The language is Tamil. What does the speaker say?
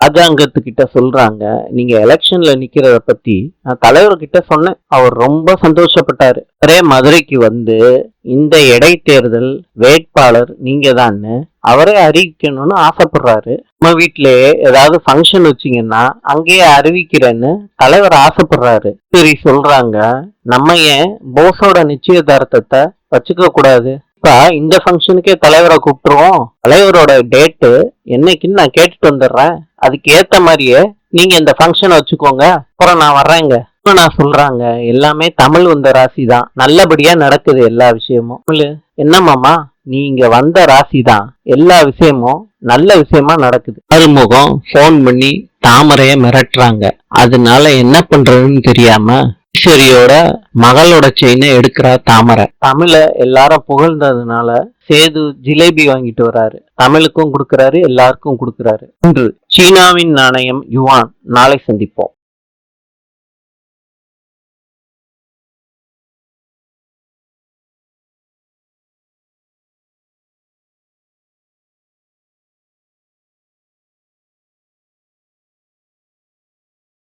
ராஜாங்கத்துக்கிட்ட சொல்றாங்க, நீங்க எலெக்ஷன்ல நிக்கிறத பத்தி நான் தலைவர்கிட்ட சொன்னேன். அவர் ரொம்ப சந்தோஷப்பட்டாரு. அவரே மதுரைக்கு வந்து இந்த இடைத்தேர்தல் வேட்பாளர் நீங்க தான்னு அவரே அறிவிக்கணும்னு ஆசைப்படுறாரு. நம்ம வீட்லயே ஏதாவது ஃபங்க்ஷன் வச்சீங்கன்னா அங்கேயே அறிவிக்கிறேன்னு தலைவர் ஆசைப்படுறாரு. சரி சொல்றாங்க, நம்ம ஏன் போஸோட நிச்சயதார்த்தத்தை வச்சுக்க கூடாது? இப்ப இந்த ஃபங்க்ஷனுக்கே தலைவரை கூப்பிட்டுருவோம். தலைவரோட டேட்டு என்னைக்குன்னு நான் கேட்டுட்டு வந்துடுறேன். அதுக்கு ஏத்த மாதிரியே நீங்க இந்த ஃபங்க்ஷனை வச்சுக்கோங்க. அப்புறம் நான் வர்றேங்க. நான் சொல்றாங்க, எல்லாமே தமிழ் வந்த ராசி தான். நல்லபடியா நடக்குது எல்லா விஷயமும். என்ன மாமா, நீங்க வந்த ராசி தான். எல்லா விஷயமும் நல்ல விஷயமா நடக்குது. அறுமுகம் போன் பண்ணி தாமரைய மிரட்டுறாங்க. அதனால என்ன பண்றதுன்னு தெரியாம ஈஸ்வரியோட மகளோட செயினை எடுக்கிறா தாமரை. தமிழ எல்லாரும் புகழ்ந்ததுனால சேது ஜிலேபி வாங்கிட்டு வராரு. தமிழுக்கும் கொடுக்கறாரு, எல்லாருக்கும் கொடுக்கறாரு. இன்று சீனாவின் நாணயம் யுவான். நாளை சந்திப்போம்.